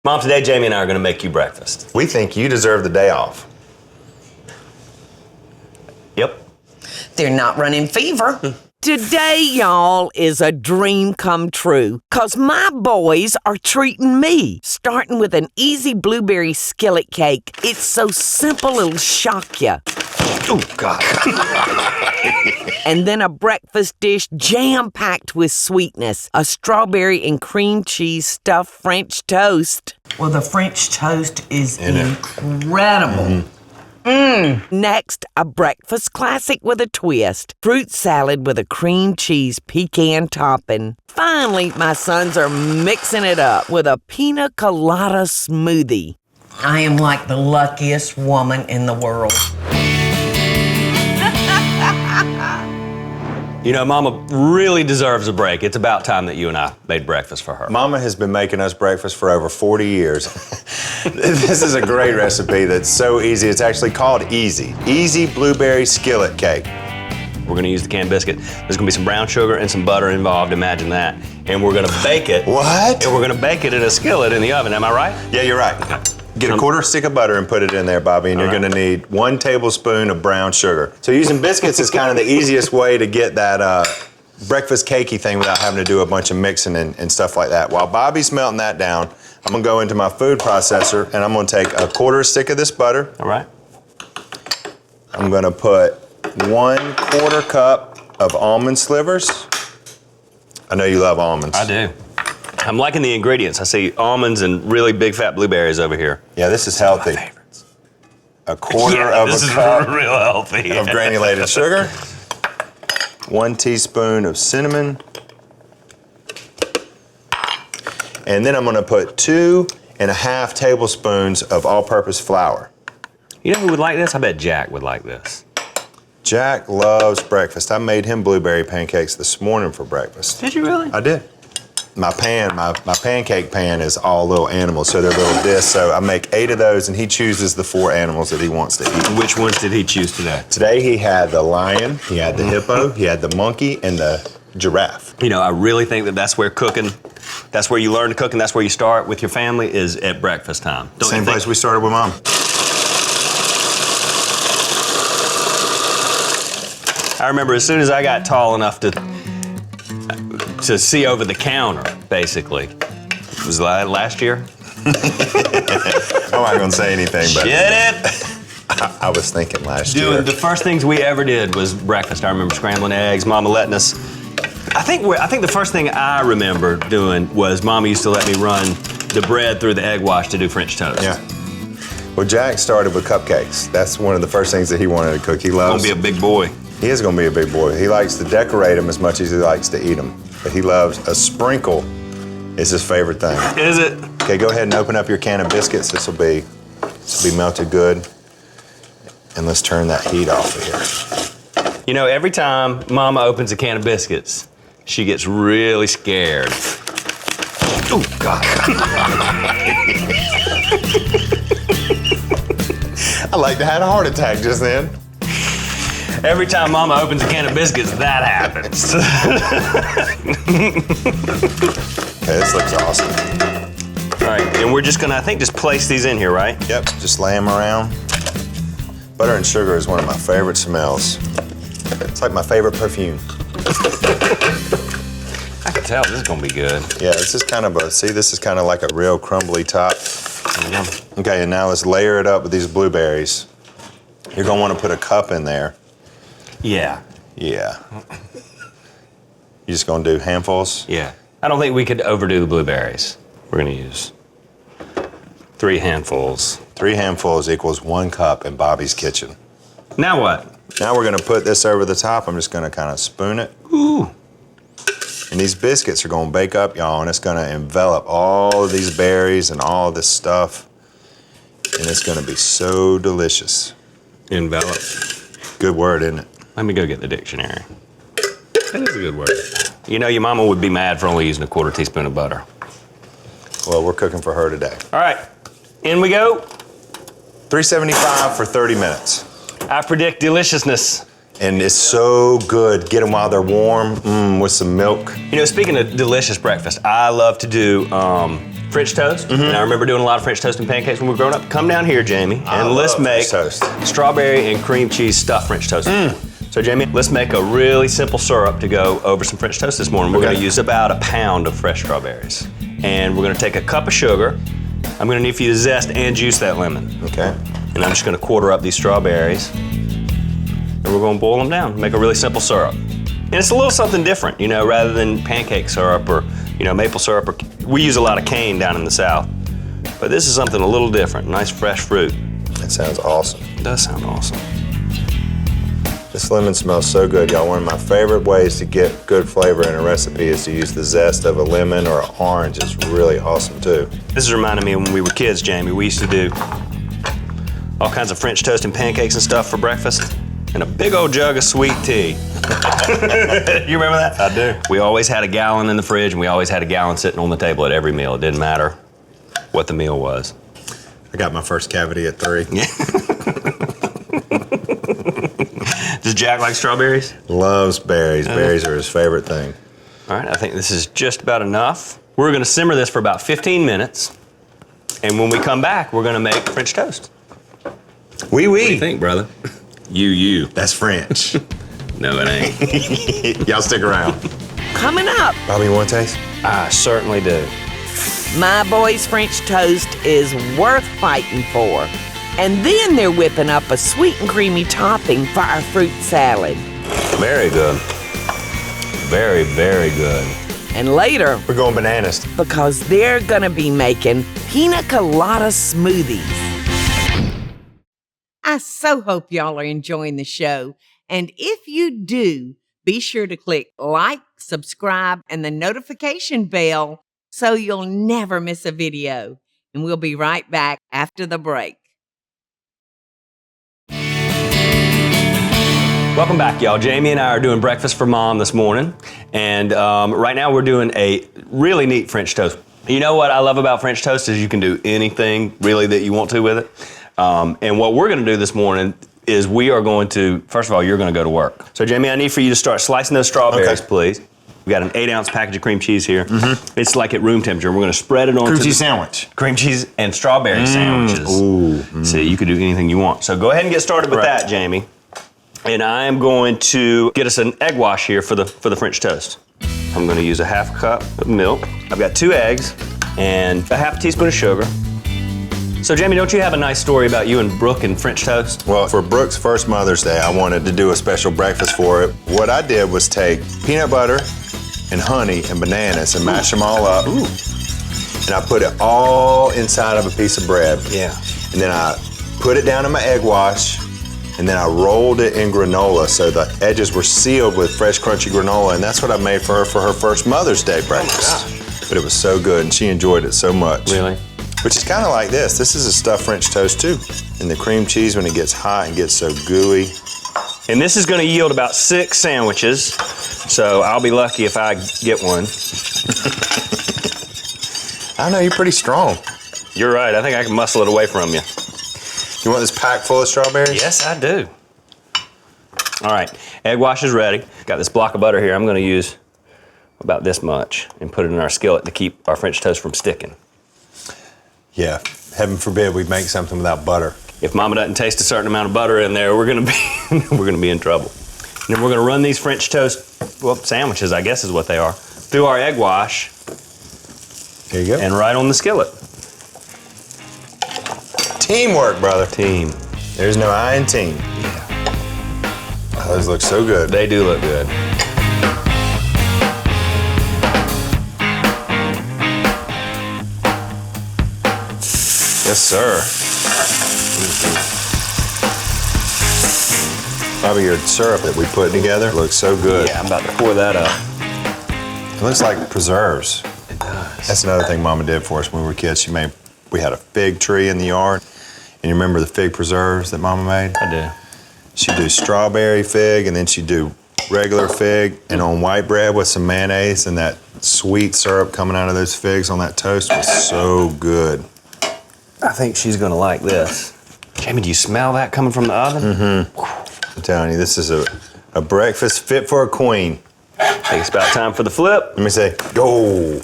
Mom, today Jamie and I are going to make you breakfast. We think you deserve the day off. Yep. They're not running fever. Today, y'all, is a dream come true, 'cause my boys are treating me, starting with an easy blueberry skillet cake. It's so simple it'll shock you. Oh, God. And then a breakfast dish jam-packed with sweetness, a strawberry and cream cheese stuffed French toast. Well, the French toast is incredible. Next, a breakfast classic with a twist, fruit salad with a cream cheese pecan topping. Finally, my sons are mixing it up with a Piña Colada smoothie. I am like the luckiest woman in the world. You know, Mama really deserves a break. It's about time that you and I made breakfast for her. Mama has been making us breakfast for over 40 years. This is a great recipe that's so easy. It's actually called Easy. Easy Blueberry Skillet Cake. We're gonna use the canned biscuit. There's gonna be some brown sugar and some butter involved, imagine that. And we're gonna bake it. What? And we're gonna bake it in a skillet in the oven, am I right? Yeah, you're right. Okay. Get a quarter stick of butter and put it in there, Bobby, and you're gonna need 1 tablespoon of brown sugar. So using biscuits is kind of the easiest way to get that breakfast cakey thing without having to do a bunch of mixing and stuff like that. While Bobby's melting that down, I'm gonna go into my food processor and I'm gonna take a quarter stick of this butter. All right. I'm gonna put 1/4 cup of almond slivers. I know you love almonds. I do. I'm liking the ingredients. I see almonds and really big fat blueberries over here. Yeah, this is healthy. My favorites. A quarter of this a is cup real healthy. of granulated sugar. 1 teaspoon of cinnamon. And then I'm gonna put 2.5 tablespoons of all-purpose flour. You know who would like this? I bet Jack would like this. Jack loves breakfast. I made him blueberry pancakes this morning for breakfast. Did you really? I did. My pancake pan is all little animals, so they're little discs. So I make 8 of those, and he chooses the 4 animals that he wants to eat. Which ones did he choose today? Today he had the lion, he had the hippo, he had the monkey, and the giraffe. You know, I really think that that's where cooking, that's where you learn to cook, and that's where you start with your family is at breakfast time. Don't Same you think? place we started with Mom. I remember as soon as I got tall enough to see over the counter, basically. Was that last year? I'm not gonna say anything, but Get it? I was thinking last year. Dude, the first things we ever did was breakfast. I remember scrambling eggs, Mama letting us. I think the first thing I remember doing was Mama used to let me run the bread through the egg wash to do French toast. Yeah. Well, Jack started with cupcakes. That's one of the first things that he wanted to cook. He loves. Gonna be a big boy. He is gonna be a big boy. He likes to decorate them as much as he likes to eat them. But he loves a sprinkle. Is his favorite thing. Is it? Okay, go ahead and open up your can of biscuits. This will be melted good. And let's turn that heat off of here. You know, every time Mama opens a can of biscuits, she gets really scared. Oh, God. I like to have a heart attack just then. Every time Mama opens a can of biscuits, that happens. Okay, this looks awesome. All right, and we're just gonna, I think, just place these in here, right? Yep, just lay them around. Butter and sugar is one of my favorite smells. It's like my favorite perfume. I can tell this is gonna be good. Yeah, this is kind of this is kind of like a real crumbly top. Okay, and now let's layer it up with these blueberries. You're gonna wanna put a cup in there. Yeah. Yeah. You just gonna do handfuls? Yeah. I don't think we could overdo the blueberries. We're gonna use 3 handfuls. 3 handfuls equals 1 cup in Bobby's kitchen. Now what? Now we're gonna put this over the top. I'm just gonna kind of spoon it. Ooh. And these biscuits are gonna bake up, y'all, and it's gonna envelop all of these berries and all of this stuff. And it's gonna be so delicious. Envelop. Good word, isn't it? Let me go get the dictionary. That is a good word. You know, your mama would be mad for only using a 1/4 teaspoon of butter. Well, we're cooking for her today. All right, in we go. 375 for 30 minutes. I predict deliciousness. And it's so good. Get them while they're warm, with some milk. You know, speaking of delicious breakfast, I love to do French toast. And I remember doing a lot of French toast and pancakes when we were growing up. Come down here, Jamie, and let's make strawberry and cream cheese stuffed French toast. So Jamie, let's make a really simple syrup to go over some French toast this morning. We're gonna use about 1 pound of fresh strawberries. And we're gonna take a cup of sugar. I'm gonna need for you to zest and juice that lemon. Okay. And I'm just gonna quarter up these strawberries. And we're gonna boil them down, make a really simple syrup. And it's a little something different, you know, rather than pancake syrup or, you know, maple syrup. We use a lot of cane down in the South. But this is something a little different, nice fresh fruit. That sounds awesome. It does sound awesome. This lemon smells so good, y'all. One of my favorite ways to get good flavor in a recipe is to use the zest of a lemon or an orange. It's really awesome too. This is reminding me of when we were kids, Jamie. We used to do all kinds of French toast and pancakes and stuff for breakfast, and a big old jug of sweet tea. You remember that? I do. We always had a gallon in the fridge, and we always had a gallon sitting on the table at every meal. It didn't matter what the meal was. I got my first cavity at 3. Yeah. Does Jack like strawberries? Loves berries. Berries are his favorite thing. All right, I think this is just about enough. We're gonna simmer this for about 15 minutes, and when we come back, we're gonna make French toast. Oui, What do you oui. think, brother? You. That's French. No, it ain't. Y'all stick around. Coming up, Bobby, you want a taste? I certainly do. my boy's French toast is worth fighting for. And then they're whipping up a sweet and creamy topping for our fruit salad. Very good. Very, very good. And later, We're going bananas. because they're gonna be making Piña Colada smoothies. I so hope y'all are enjoying the show. And if you do, be sure to click like, subscribe, and the notification bell so you'll never miss a video. And we'll be right back after the break. Welcome back, y'all. Jamie and I are doing breakfast for Mom this morning. And right now we're doing a really neat French toast. You know what I love about French toast is you can do anything really that you want to with it. And what we're gonna do this morning is we are going to, first of all, you're gonna go to work. So Jamie, I need for you to start slicing those strawberries, please. We got an 8-ounce package of cream cheese here. It's like at room temperature. We're gonna spread it on Cream cheese sandwich. cream cheese and strawberry sandwiches. Ooh. See, you could do anything you want. So go ahead and get started with that, Jamie. And I am going to get us an egg wash here for the French toast. I'm gonna use a half cup of milk. I've got 2 eggs and a half teaspoon of sugar. So Jamie, don't you have a nice story about you and Brooke and French toast? Well, for Brooke's first Mother's Day, I wanted to do a special breakfast for it. What I did was take peanut butter and honey and bananas and mash them all up. Ooh. And I put it all inside of a piece of bread. Yeah. And then I put it down in my egg wash, and then I rolled it in granola so the edges were sealed with fresh, crunchy granola, and that's what I made for her first Mother's Day breakfast. But it was so good, and she enjoyed it so much. Really? Which is kind of like this. This is a stuffed French toast too. And the cream cheese, when it gets hot and gets so gooey. And this is gonna yield about 6 sandwiches. So I'll be lucky if I get one. I know, you're pretty strong. You're right, I think I can muscle it away from you. You want this pack full of strawberries? Yes, I do. All right, egg wash is ready. Got this block of butter here. I'm gonna use about this much and put it in our skillet to keep our French toast from sticking. Yeah, heaven forbid we make something without butter. If Mama doesn't taste a certain amount of butter in there, we're gonna be in trouble. And then we're gonna run these French toast, well, sandwiches, I guess is what they are, through our egg wash There you go. and right on the skillet. Teamwork, brother. Team. There's no I in team. Oh, those look so good. They do look good. Yes, sir. Probably your syrup that we put together looks so good. Yeah, I'm about to pour that up. It looks like preserves. It does. That's another thing Mama did for us when we were kids. We had a fig tree in the yard. And you remember the fig preserves that Mama made? I do. She'd do strawberry fig, and then she'd do regular fig, and on white bread with some mayonnaise, and that sweet syrup coming out of those figs on that toast was so good. I think she's gonna like this. Jamie, do you smell that coming from the oven? Mm-hmm. I'm telling you, this is a breakfast fit for a queen. I think it's about time for the flip. Let me say, go.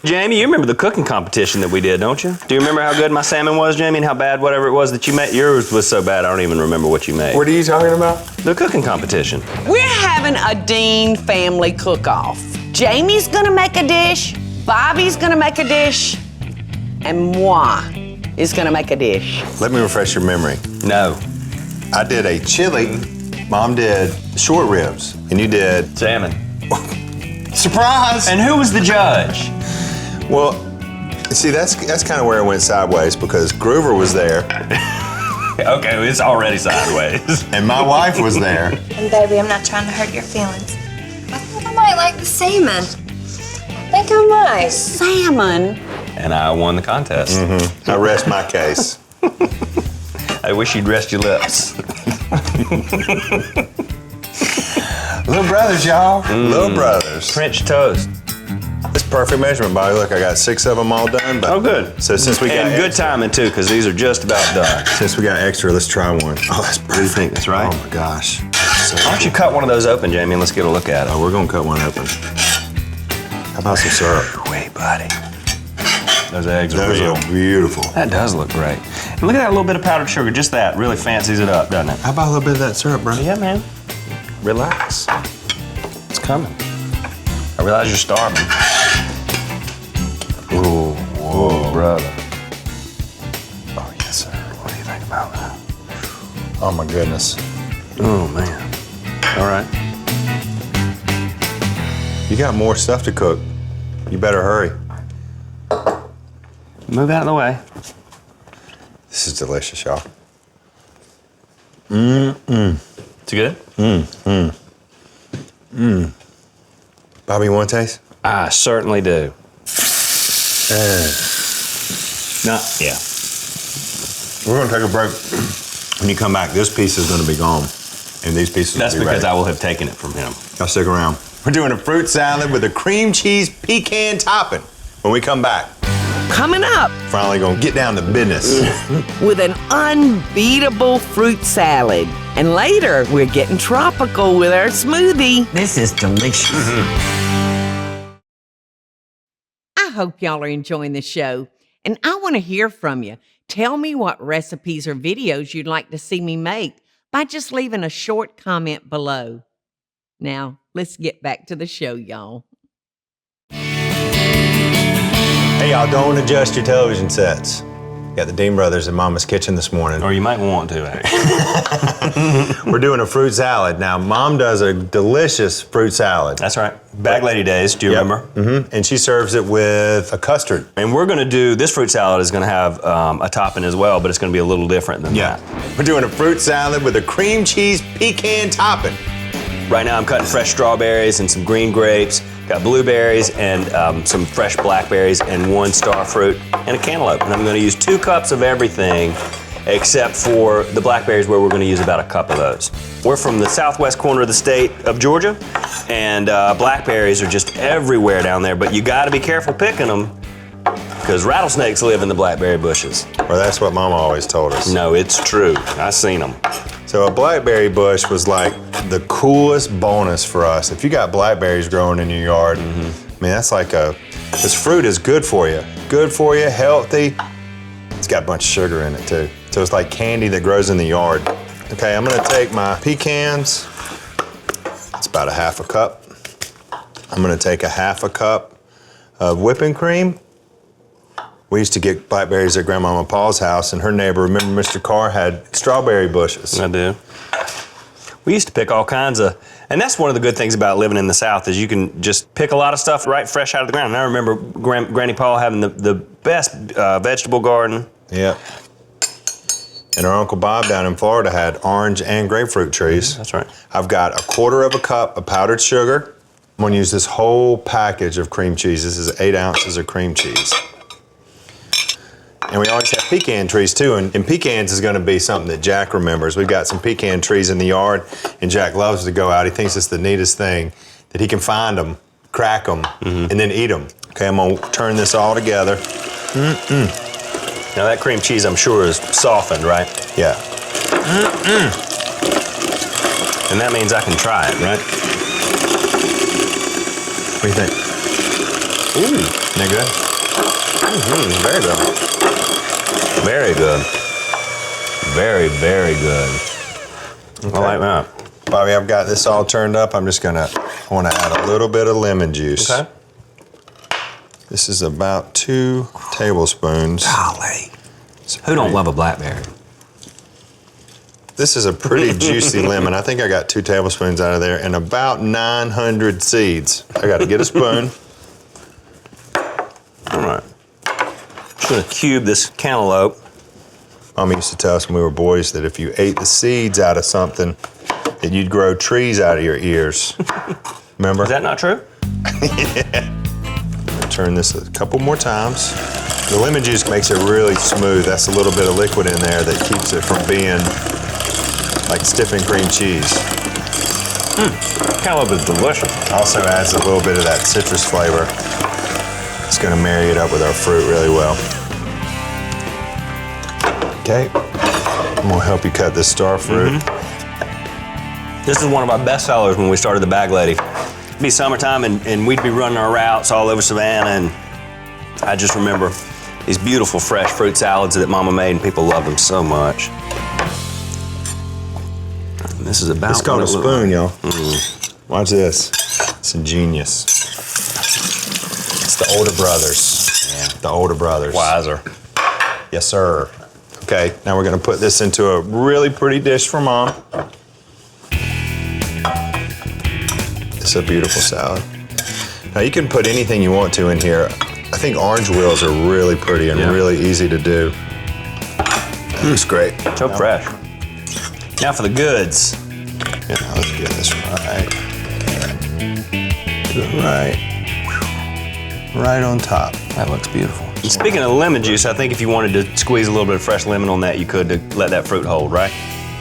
Jamie, you remember the cooking competition that we did, don't you? Do you remember how good my salmon was, Jamie, and how bad whatever it was that you made? Yours was so bad, I don't even remember what you made. What are you talking about? The cooking competition. We're having a Deen family cook-off. Jamie's gonna make a dish, Bobby's gonna make a dish, and moi is gonna make a dish. Let me refresh your memory. No. I did a chili. Mom did short ribs, and you did Salmon. surprise. And who was the judge? Well, see, that's kind of where it went sideways because Groover was there, Okay, it's already sideways. and my wife was there. And baby, I'm not trying to hurt your feelings. I think I might like the salmon. I think I might. Salmon? And I won the contest. I rest my case. I wish you'd rest your lips. Little brothers, y'all. Little brothers. French toast. It's perfect measurement, Bobby. Look, I got 6 of them all done. But Oh, good. So since we got And good extra, timing, too, because these are just about done. since we got extra, let's try one. Oh, that's perfect. What do you think? That's right? Oh my gosh. So Why don't you cut one of those open, Jamie, and let's get a look at it. Oh, we're gonna cut one open. How about some syrup? Wait, buddy. Those eggs are Those real. are beautiful. That does look great. And look at that little bit of powdered sugar. Just that really fancies it up, doesn't it? How about a little bit of that syrup, bro? Yeah, man. Relax. It's coming. I realize you're starving. Ooh, whoa, brother. Oh, yes, sir. What do you think about that? Oh, my goodness. Oh, man. All right. You got more stuff to cook. You better hurry. Move out of the way. This is delicious, y'all. It's good? Bobby, you want to taste? I certainly do. No, yeah. We're gonna take a break. When you come back, this piece is gonna be gone, and these pieces That's will be because ready. I will have taken it from him. Y'all stick around. We're doing a fruit salad with a cream cheese pecan topping. When we come back, Coming up finally gonna get down to business. with an unbeatable fruit salad. And later, we're getting tropical with our smoothie. This is delicious. I hope y'all are enjoying the show, and I want to hear from you. Tell me what recipes or videos you'd like to see me make by just leaving a short comment below. Now, let's get back to the show, y'all. Hey, y'all, don't adjust your television sets. Got the Deen Brothers in Mama's kitchen this morning. Or you might want to, actually. We're doing a fruit salad. Now, Mom does a delicious fruit salad. That's right. Bag Lady Days, do you remember? Mm-hmm. And she serves it with a custard. And we're going to do, this fruit salad is going to have a topping as well, but it's going to be a little different than that. We're doing a fruit salad with a cream cheese pecan topping. Right now I'm cutting fresh strawberries and some green grapes, got blueberries and some fresh blackberries and 1 star fruit and a cantaloupe. And I'm going to use 2 cups of everything except for the blackberries where we're going to use about a cup of those. We're from the southwest corner of the state of Georgia and blackberries are just everywhere down there, but you got to be careful picking them because rattlesnakes live in the blackberry bushes. Well, that's what Mama always told us. No, it's true. I've seen them. So a blackberry bush was like the coolest bonus for us. If you got blackberries growing in your yard, man, that's like this fruit is good for you. Good for you, healthy. It's got a bunch of sugar in it too. So it's like candy that grows in the yard. Okay, I'm gonna take my pecans. It's about a 1/2 cup. I'm gonna take a 1/2 cup of whipping cream. We used to get blackberries at Grandmama Paul's house, and her neighbor, remember Mr. Carr, had strawberry bushes. I do. We used to pick all kinds of, and that's one of the good things about living in the South is you can just pick a lot of stuff right fresh out of the ground. And I remember Granny Paul having the best vegetable garden. Yep. And our Uncle Bob down in Florida had orange and grapefruit trees. That's right. I've got a 1/4 cup of powdered sugar. I'm gonna use this whole package of cream cheese. This is 8 ounces of cream cheese. And we always have pecan trees too, and pecans is gonna be something that Jack remembers. We've got some pecan trees in the yard, and Jack loves to go out. He thinks it's the neatest thing, that he can find them, crack them, and then eat them. Okay, I'm gonna turn this all together. Now that cream cheese, I'm sure, is softened, right? Yeah. And that means I can try it, right? What do you think? Ooh. Isn't that good? Very good. Very good. Very, very good. Okay. I like that. Bobby, I've got this all turned up. I want to add a little bit of lemon juice. Okay. This is about 2 tablespoons. Golly. Who don't love a blackberry? This is a pretty juicy lemon. I think I got 2 tablespoons out of there and about 900 seeds. I got to get a spoon. All right. Just gonna cube this cantaloupe. Mom used to tell us when we were boys that if you ate the seeds out of something, that you'd grow trees out of your ears. Remember? Is that not true? Turn this a couple more times. The lemon juice makes it really smooth. That's a little bit of liquid in there that keeps it from being like stiffened cream cheese. Cantaloupe is delicious. Also adds a little bit of that citrus flavor. It's gonna marry it up with our fruit really well. Okay, I'm gonna help you cut this star fruit. This is one of our best sellers when we started the Bag Lady. It'd be summertime and we'd be running our routes all over Savannah, and I just remember these beautiful fresh fruit salads that Mama made, and people loved them so much. And this is about It's called a what it spoon, y'all. Mm-hmm. Watch this. It's ingenious. It's the older brothers. Yeah. The older brothers. Wiser. Yes, sir. Okay, now we're gonna put this into a really pretty dish for Mom. It's a beautiful salad. Now you can put anything you want to in here. I think orange wheels are really pretty and really easy to do. That looks great. So fresh. Now for the goods. Yeah, let's get this right. Do it right. Right on top. That looks beautiful. And speaking of lemon juice, I think if you wanted to squeeze a little bit of fresh lemon on that, you could to let that fruit hold, right?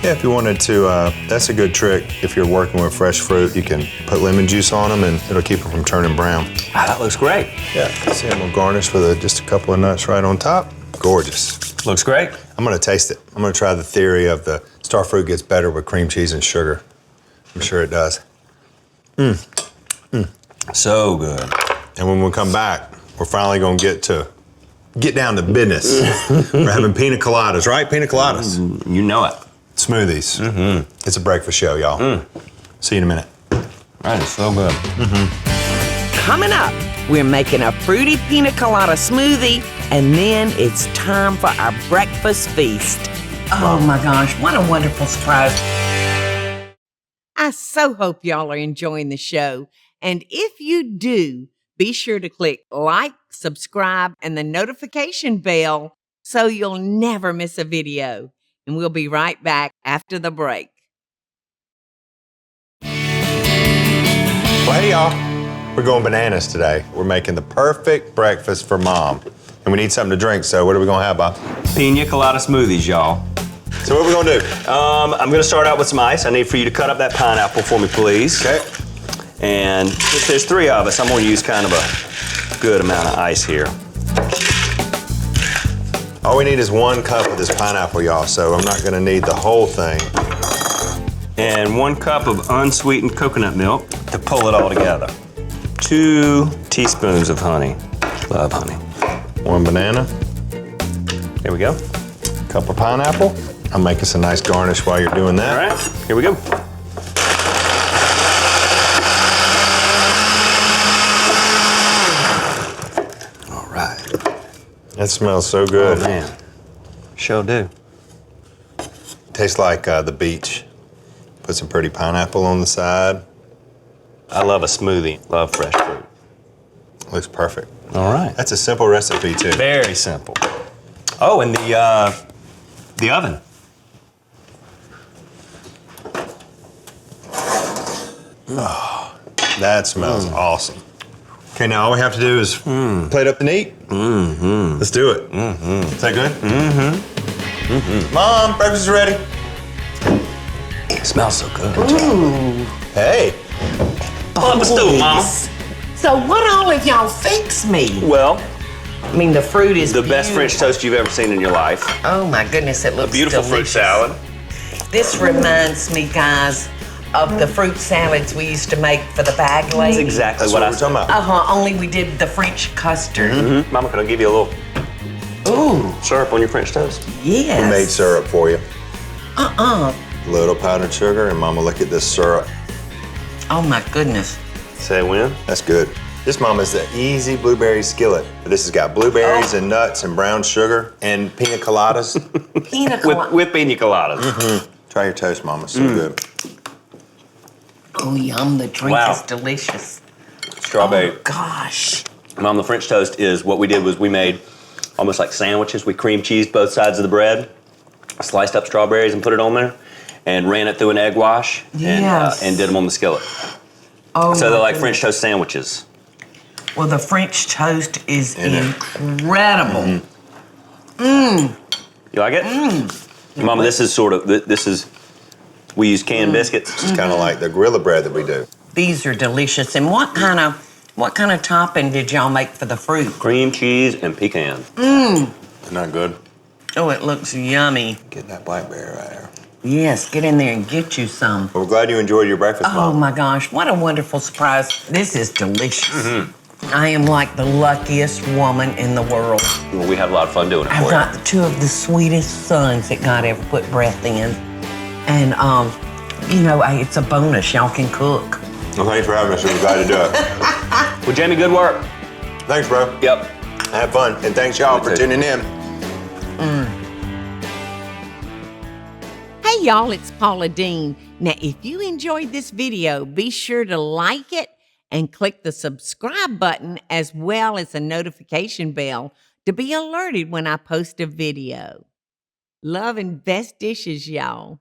Yeah, if you wanted to, that's a good trick. If you're working with fresh fruit, you can put lemon juice on them and it'll keep them from turning brown. Ah, that looks great. Yeah, see, I'm gonna garnish with just a couple of nuts right on top. Gorgeous. Looks great. I'm gonna taste it. I'm gonna try the theory of the star fruit gets better with cream cheese and sugar. I'm sure it does. So good. And when we come back, we're finally gonna get down to business. We're having pina coladas, right? Pina coladas. You know it. Smoothies. It's a breakfast show, y'all. See you in a minute. That is so good. Coming up, we're making a fruity pina colada smoothie, and then it's time for our breakfast feast. Oh my gosh, what a wonderful surprise. I so hope y'all are enjoying the show. And if you do, be sure to click like, subscribe, and the notification bell so you'll never miss a video. And we'll be right back after the break. Well, hey, y'all. We're going bananas today. We're making the perfect breakfast for Mom. And we need something to drink, so what are we gonna have, Bob? Piña colada smoothies, y'all. So what are we gonna do? I'm gonna start out with some ice. I need for you to cut up that pineapple for me, please. Okay. And if there's 3 of us, I'm gonna use kind of a good amount of ice here. All we need is 1 cup of this pineapple, y'all, so I'm not gonna need the whole thing. And 1 cup of unsweetened coconut milk to pull it all together. 2 teaspoons of honey. Love honey. 1 banana, There we go. cup of pineapple. I'll make us a nice garnish while you're doing that. All right, here we go. All right. That smells so good. Oh, man. Sure do. Tastes like the beach. Put some pretty pineapple on the side. I love a smoothie. Love fresh fruit. Looks perfect. All right. That's a simple recipe too. Very simple. Oh, and the oven. That smells awesome. Okay, now all we have to do is plate up the meat. Let's do it. Is that good? Mom, breakfast is ready. It smells so good. Hey. Pull up a stool, Mama. So what all of y'all fix me? Well, I mean, the fruit is the best French toast you've ever seen in your life. Oh my goodness, it looks Beautiful fruit delicious. salad. This reminds me, guys, of the fruit salads we used to make for the bag lady. That's exactly That's what what I we're talking about. Only we did the French custard. Mama, can I give you a little Ooh, syrup on your French toast? yes. We made syrup for you. Uh-uh. Little powdered sugar, and Mama, look at this syrup. Oh my goodness. Say when? That's good. This, Mama, is the easy blueberry skillet. This has got blueberries and nuts and brown sugar and pina coladas. Pina colada. With pina coladas. Try your toast, Mama. So good. Oh, yum, the drink Wow. is delicious. Strawberry. Oh, gosh. Mom, the French toast is what we did was we made almost like sandwiches. We cream cheesed both sides of the bread, sliced up strawberries and put it on there, and ran it through an egg wash Yes. and did them on the skillet. Oh, So they're my like goodness. French toast sandwiches. Well, the French toast is In it. incredible. You like it? Mama, this is we use canned biscuits. It's kind of like the gorilla bread that we do. These are delicious. And what kind of topping did y'all make for the fruit? Cream cheese and pecan. Isn't that good? Oh, it looks yummy. Get that blackberry right there. Yes, get in there and get you some. Well, we're glad you enjoyed your breakfast, Oh Mom. my gosh, what a wonderful surprise. This is delicious. I am like the luckiest woman in the world. Well, we had a lot of fun doing it I've for got two of the sweetest sons that God ever put breath in. And, it's a bonus. Y'all can cook. Well, thanks for having us. We're glad to do it. you. Well, Jamie, good work. Thanks, bro. Yep. Have fun. And thanks, y'all, You for too. tuning in. Hey y'all, it's Paula Deen. Now, if you enjoyed this video, be sure to like it and click the subscribe button as well as the notification bell to be alerted when I post a video. Love and best dishes, y'all.